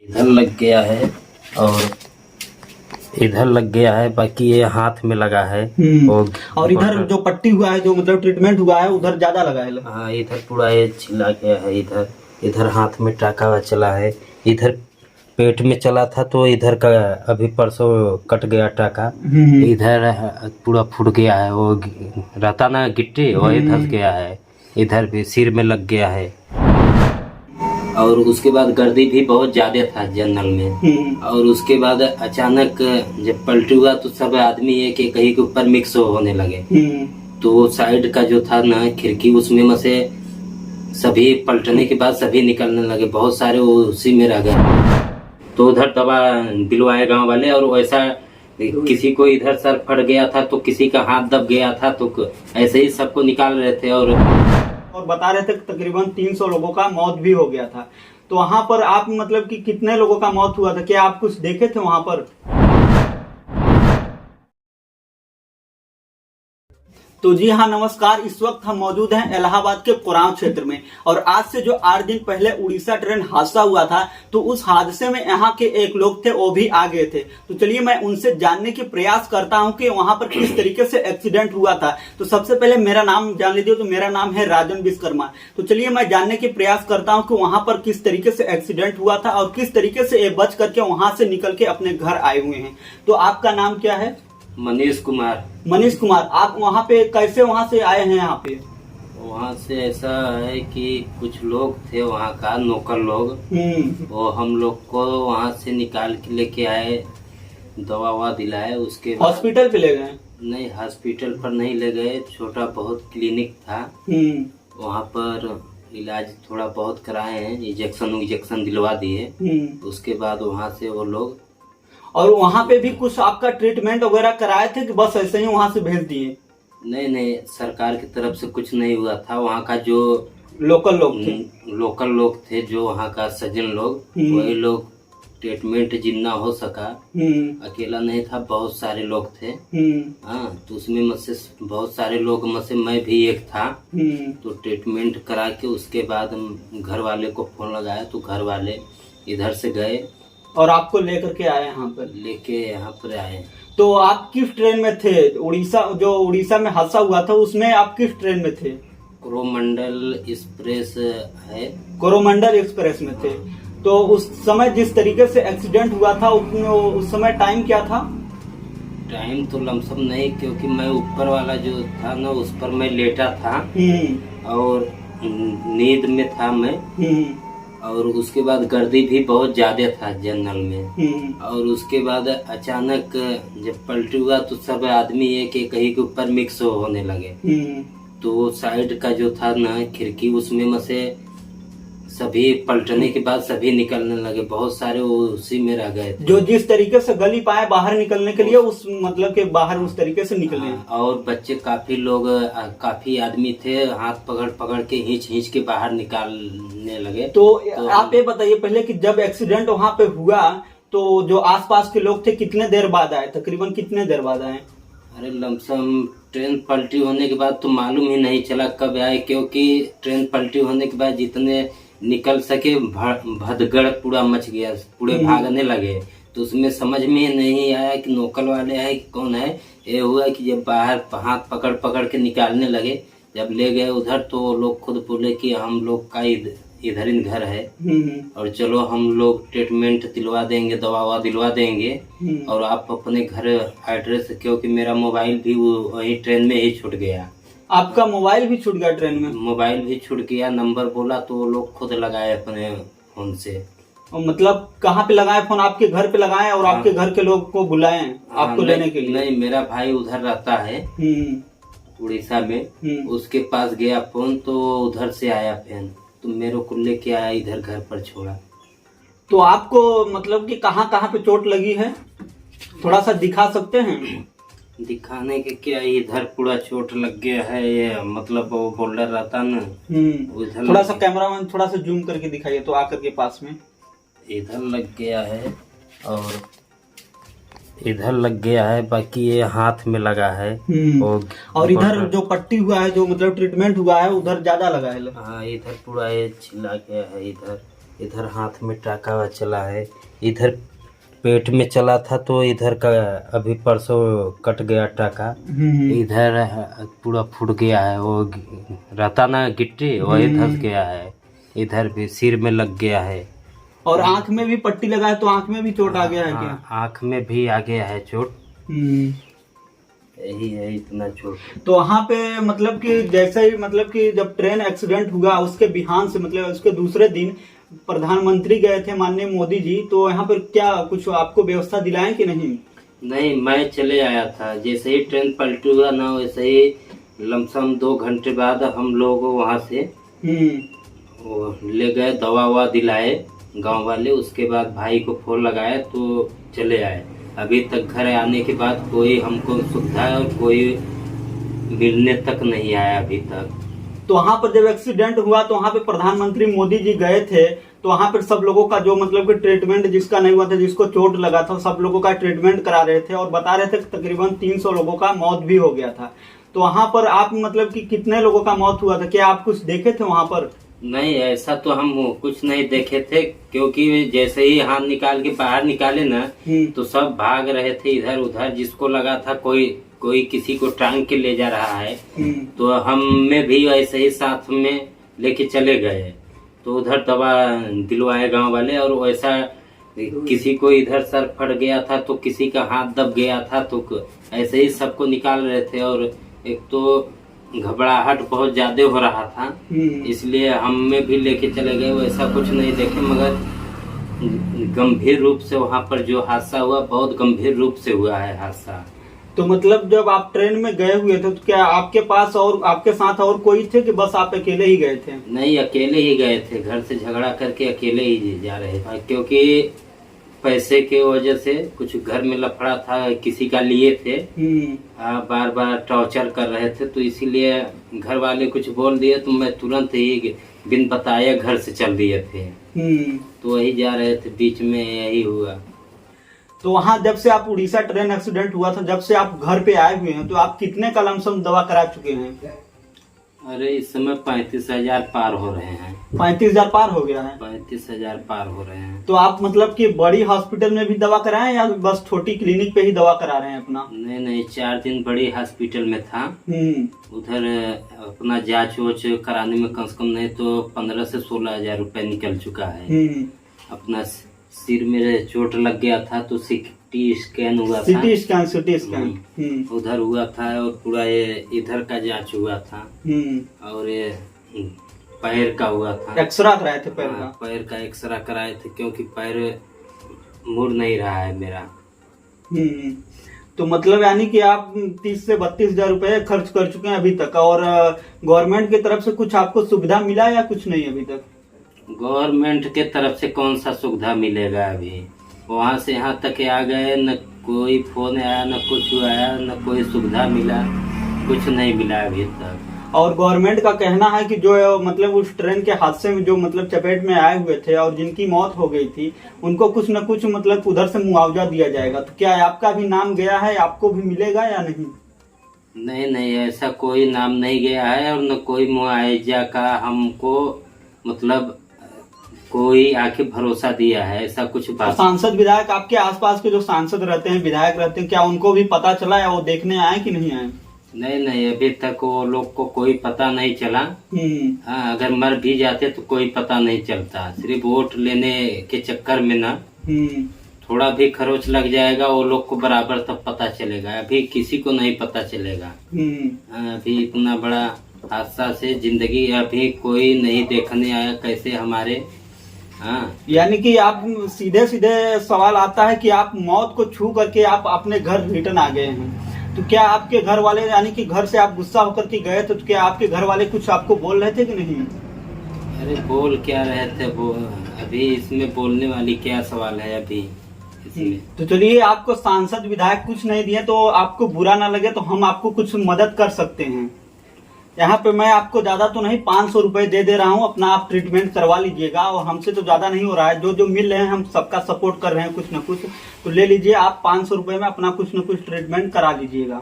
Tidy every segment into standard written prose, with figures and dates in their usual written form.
इधर लग गया है और इधर लग गया है, बाकी ये हाथ में लगा है। और इधर जो पट्टी हुआ है, जो मतलब ट्रीटमेंट हुआ है, उधर ज्यादा लगा है। हाँ, इधर पूरा ये छिला गया है। इधर इधर हाथ में टाका हुआ चला है। इधर पेट में चला था तो इधर का अभी परसों कट गया टाका। इधर पूरा फूट गया है। वो रहता ना गिट्टी, वही धस गया है। इधर भी सिर में लग गया है। और उसके बाद गर्दी भी बहुत ज्यादा था जनरल में। और उसके बाद अचानक जब पलटी हुआ तो सब आदमी एक एक कहीं के ऊपर मिक्स होने लगे। तो वो साइड का जो था ना खिड़की, उसमें में से सभी पलटने के बाद सभी निकलने लगे। बहुत सारे वो उसी में रह गए। तो उधर दवा दिलवाए गांव वाले। और वैसा किसी को इधर सर फट गया था तो किसी का हाथ दब गया था, तो ऐसे ही सबको निकाल रहे थे। और बता रहे थे तकरीबन 300 लोगों का मौत भी हो गया था। तो वहां पर आप मतलब कि कितने लोगों का मौत हुआ था? क्या आप कुछ देखे थे वहां पर? तो जी हाँ, नमस्कार। इस वक्त हम मौजूद हैं इलाहाबाद के कोरांव क्षेत्र में। और आज से जो 8 दिन पहले उड़ीसा ट्रेन हादसा हुआ था, तो उस हादसे में यहाँ के एक लोग थे, वो भी आ गए थे। तो चलिए मैं उनसे जानने की प्रयास करता हूँ कि वहां पर किस तरीके से एक्सीडेंट हुआ था। तो सबसे पहले मेरा नाम जान लीजिए। तो मेरा नाम है राजन विश्वकर्मा। तो चलिए मैं जानने की प्रयास करता हूँ कि वहां पर किस तरीके से एक्सीडेंट हुआ था और किस तरीके से ये बच करके वहां से निकल के अपने घर आए हुए हैं। तो आपका नाम क्या है? मनीष कुमार। मनीष कुमार, आप वहाँ पे कैसे वहाँ से आए हैं यहाँ पे? वहाँ से ऐसा है कि कुछ लोग थे वहाँ का नौकर लोग, वो हम लोग को वहाँ से निकाल के लेके आए, दवा ववा दिलाए। उसके हॉस्पिटल पे ले गए? नहीं, हॉस्पिटल पर नहीं ले गए। छोटा बहुत क्लिनिक था, वहाँ पर इलाज थोड़ा बहुत कराए हैं। इंजेक्शन दिलवा दिए। उसके बाद वहाँ से वो लोग। और वहाँ पे भी कुछ आपका ट्रीटमेंट वगैरह कराए थे कि बस ऐसे ही वहाँ से भेज दिए? नहीं, सरकार की तरफ से कुछ नहीं हुआ था। वहाँ का जो लोकल लोग थे, जो वहाँ का सज्जन लोग, वही लोग ट्रीटमेंट जितना हो सका। अकेला नहीं था, बहुत सारे लोग थे। हाँ, तो उसमें मुझसे बहुत सारे लोग में से मैं भी एक था। तो ट्रीटमेंट करा के उसके बाद घर वाले को फोन लगाया, तो घर वाले इधर से गए और आपको लेकर के आए लेके यहाँ पर आए। तो आप किस ट्रेन में थे? उड़ीसा में हादसा हुआ था, उसमें आप किस ट्रेन में थे? कोरोमंडल एक्सप्रेस है। कोरोमंडल एक्सप्रेस में थे। तो उस समय जिस तरीके से एक्सीडेंट हुआ था, उस समय टाइम क्या था? टाइम तो लमसम नहीं, क्योंकि मैं ऊपर वाला जो था ना, उस पर मैं लेटा था और नींद में था मैं। और उसके बाद गर्दी भी बहुत ज्यादा था जनरल में। और उसके बाद अचानक जब पलटी हुआ तो सब आदमी एक एक कहीं के ऊपर मिक्स होने लगे। तो वो साइड का जो था ना खिड़की, उसमें में से सभी पलटने के बाद सभी निकलने लगे। बहुत सारे वो उसी में रह गए थे। जो जिस तरीके से गली पाए बाहर निकलने के लिए, उस मतलब के बाहर उस तरीके से निकले। और बच्चे काफी आदमी थे, हाथ पकड़ पकड़ के खींच के बाहर निकालने लगे। तो आप ये बताइए पहले कि जब एक्सीडेंट वहाँ पे हुआ तो जो आसपास के लोग थे कितने देर बाद आए? तकरीबन कितने देर बाद आए? अरे लमसम ट्रेन पलटी होने के बाद तो मालूम ही नहीं चला कब आए, क्योंकि ट्रेन पलटी होने के बाद जितने निकल सके भदगड़ पूरा मच गया, पूरे भागने लगे। तो उसमें समझ में नहीं आया कि नौकल वाले हैं कि कौन है। ये हुआ कि जब बाहर हाथ पकड़ पकड़ के निकालने लगे, जब ले गए उधर, तो लोग खुद बोले कि हम लोग का इधर ही घर है और चलो हम लोग ट्रीटमेंट दिलवा देंगे, दवा दिलवा देंगे और आप अपने घर एड्रेस। क्योंकि मेरा मोबाइल भी वही ट्रेन में ही छूट गया। आपका मोबाइल भी छूट गया ट्रेन में? मोबाइल भी छूट गया। नंबर बोला तो वो लोग खुद लगाए अपने फोन से। मतलब कहाँ पे लगाए फोन? आपके घर पे लगाए और आपके घर के लोग को बुलाए आपको लेने के लिए? नहीं, मेरा भाई उधर रहता है उड़ीसा में। उसके पास गया फोन, तो उधर से आया फोन, तो मेरे को लेके आया इधर घर पर छोड़ा। तो आपको मतलब कि कहाँ कहाँ पे चोट लगी है, थोड़ा सा दिखा सकते हैं? दिखाने के क्या, इधर पूरा चोट लग गया है। ये मतलब वो बोल्डर रहता ना, उधर थोड़ा सा कैमरामैन थोड़ा सा जूम करके दिखाइए तो आकर के पास में। इधर लग गया है और इधर लग गया है, बाकी ये हाथ में लगा है। और इधर जो पट्टी हुआ है, जो मतलब ट्रीटमेंट हुआ है, उधर ज्यादा लगा है। हाँ, इधर पूरा ये छिला गया है। इधर हाथ में टाका हुआ चला है, इधर पेट में चला था तो इधर का अभी परसों कट गया टाका। इधर पूरा फूट गया है, वो रहता ना गिट्टी वही धंस गया है, इधर भी सिर में लग गया है। और आंख में भी पट्टी लगा है, तो आंख में भी चोट आ गया है क्या? आंख में भी आ गया है चोट। यही है इतना चोट। तो वहाँ पे मतलब कि जैसे ही मतलब कि जब ट्रेन एक्सीडेंट हुआ उसके बिहान से मतलब उसके दूसरे दिन प्रधानमंत्री गए थे माननीय मोदी जी, तो यहाँ पर क्या कुछ आपको व्यवस्था दिलाएं कि नहीं? नहीं, मैं चले आया था, जैसे ही ट्रेन पलटी हुआ ना वैसे ही लमसम 2 घंटे बाद हम लोग वहाँ से वो ले गए, दवा ववा दिलाए गांव वाले। उसके बाद भाई को फोन लगाया तो चले आए। अभी तक घर आने के बाद कोई हमको सुविधा और कोई मिलने तक नहीं आया अभी तक। तो वहाँ पर जब एक्सीडेंट हुआ तो वहाँ पे प्रधानमंत्री मोदी जी गए थे, तो वहाँ पर सब लोगों का जो मतलब कि ट्रीटमेंट जिसका नहीं हुआ था, जिसको चोट लगा था, सब लोगों का ट्रीटमेंट करा रहे थे और बता रहे थे तकरीबन 300 लोगों का मौत भी हो गया था। तो वहाँ पर आप मतलब कि कितने लोगों का मौत हुआ था, क्या आप कुछ देखे थे वहाँ पर? नहीं, ऐसा तो हम कुछ नहीं देखे थे, क्योंकि जैसे ही हाथ निकाल के बाहर निकाले ना तो सब भाग रहे थे इधर उधर। जिसको लगा था कोई किसी को टांग के ले जा रहा है, तो हमें भी ऐसे ही साथ में लेके चले गए। तो उधर दवा दिलवाए गांव वाले, और वैसा किसी को इधर सर फट गया था तो किसी का हाथ दब गया था, तो ऐसे ही सबको निकाल रहे थे। और एक तो घबराहट बहुत ज्यादा हो रहा था, इसलिए हमें भी लेके चले गए। वैसा कुछ नहीं देखे, मगर गंभीर रूप से वहाँ पर जो हादसा हुआ बहुत गंभीर रूप से हुआ है हादसा। तो मतलब जब आप ट्रेन में गए हुए थे तो क्या आपके पास और आपके साथ और कोई थे कि बस आप अकेले ही गए थे? नहीं, अकेले ही गए थे, घर से झगड़ा करके अकेले ही जा रहे थे, क्योंकि पैसे के वजह से कुछ घर में लफड़ा था, किसी का लिए थे, बार बार टॉर्चर कर रहे थे, तो इसीलिए घर वाले कुछ बोल दिए तो मैं तुरंत ही बिन बताए घर से चल दिए थे। तो वही जा रहे थे, बीच में यही हुआ। तो वहाँ जब से आप उड़ीसा ट्रेन एक्सीडेंट हुआ था, जब से आप घर पे आए हुए हैं, तो आप कितने का लमसम दवा करा चुके हैं? अरे इस समय 35,000 पार हो रहे हैं। 35,000 पार हो गया है? 35,000 पार हो रहे हैं। तो आप मतलब कि बड़ी हॉस्पिटल में भी दवा कराएं या बस छोटी क्लिनिक पे ही दवा करा रहे हैं अपना? नहीं, 4 दिन बड़ी हॉस्पिटल में था, उधर अपना जांच वोच कराने में कम से कम नहीं तो 15 से 16,000 रुपए निकल चुका है। अपना सिर में चोट लग गया था तो सिटी स्कैन हुआ था, सिटी स्कैन उधर हुआ था, और पूरा ये इधर का जांच हुआ था, और ये पैर का हुआ था, एक्सरा कराए थे पैर का। पैर का एक्सरा कराए थे, क्योंकि पैर मुड़ नहीं रहा है मेरा। तो मतलब यानी कि आप 30 से 32,000 रुपए खर्च कर चुके हैं अभी तक, और गवर्नमेंट की तरफ से कुछ आपको सुविधा मिला या कुछ नहीं अभी तक? गवर्नमेंट के तरफ से कौन सा सुविधा मिलेगा? अभी वहाँ से यहाँ तक आ गए, न कोई फोन आया, न कुछ आया, न कोई सुविधा मिला, कुछ नहीं मिला अभी तक। और गवर्नमेंट का कहना है कि जो मतलब उस ट्रेन के हादसे में जो मतलब चपेट में आए हुए थे और जिनकी मौत हो गई थी, उनको कुछ न कुछ मतलब उधर से मुआवजा दिया जाएगा। तो क्या आपका भी नाम गया है, आपको भी मिलेगा या नहीं? नहीं, ऐसा कोई नाम नहीं गया है, और न कोई मुआवजा का हमको मतलब कोई आके भरोसा दिया है, ऐसा कुछ बात। सांसद विधायक आपके आसपास के जो सांसद रहते हैं, विधायक रहते हैं, क्या उनको भी पता चला या वो देखने आए कि नहीं आए? नहीं, अभी तक वो लोग को कोई पता नहीं चला। हाँ, अगर मर भी जाते तो कोई पता नहीं चलता। सिर्फ वोट लेने के चक्कर में ना थोड़ा भी खरोच लग जाएगा, वो लोग को बराबर तब पता चलेगा, अभी किसी को नहीं पता चलेगा। अभी इतना बड़ा हादसा से जिंदगी अभी कोई नहीं देखने आया कैसे हमारे। हाँ, यानी कि आप सीधे सवाल आता है कि आप मौत को छू करके आप अपने घर रिटर्न आ गए हैं, तो क्या आपके घर वाले यानी कि घर से आप गुस्सा होकर के गए थे, तो क्या आपके घर वाले कुछ आपको बोल रहे थे कि नहीं? अरे बोल क्या रहे थे वो, अभी इसमें बोलने वाली क्या सवाल है अभी इसमें। तो चलिए, आपको सांसद विधायक कुछ नहीं दिए तो आपको बुरा ना लगे तो हम आपको कुछ मदद कर सकते हैं। यहाँ पे मैं आपको ज्यादा तो नहीं 500 रुपए दे रहा हूँ, अपना आप ट्रीटमेंट करवा लीजिएगा, और हमसे तो ज्यादा नहीं हो रहा है, जो मिल रहे हैं हम सबका सपोर्ट कर रहे हैं कुछ न कुछ, तो ले लीजिए आप 500 रुपए में अपना कुछ न कुछ ट्रीटमेंट करा लीजिएगा।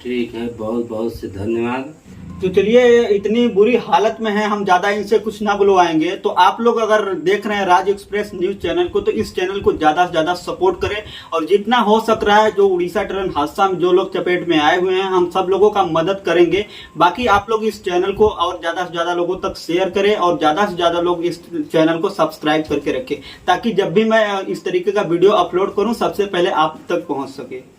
ठीक है, बहुत बहुत से धन्यवाद। तो चलिए, इतनी बुरी हालत में है, हम ज्यादा इनसे कुछ ना बुलवाएंगे। तो आप लोग अगर देख रहे हैं राज एक्सप्रेस न्यूज चैनल को, तो इस चैनल को ज्यादा से ज्यादा सपोर्ट करें और जितना हो सक रहा है, जो उड़ीसा ट्रेन हादसा में जो लोग चपेट में आए हुए हैं, हम सब लोगों का मदद करेंगे। बाकी आप लोग इस चैनल को और ज्यादा से ज्यादा लोगों तक शेयर करें और ज्यादा से ज्यादा लोग इस चैनल को सब्सक्राइब करके रखें, ताकि जब भी मैं इस तरीके का वीडियो अपलोड करूं, सबसे पहले आप तक पहुंच सके।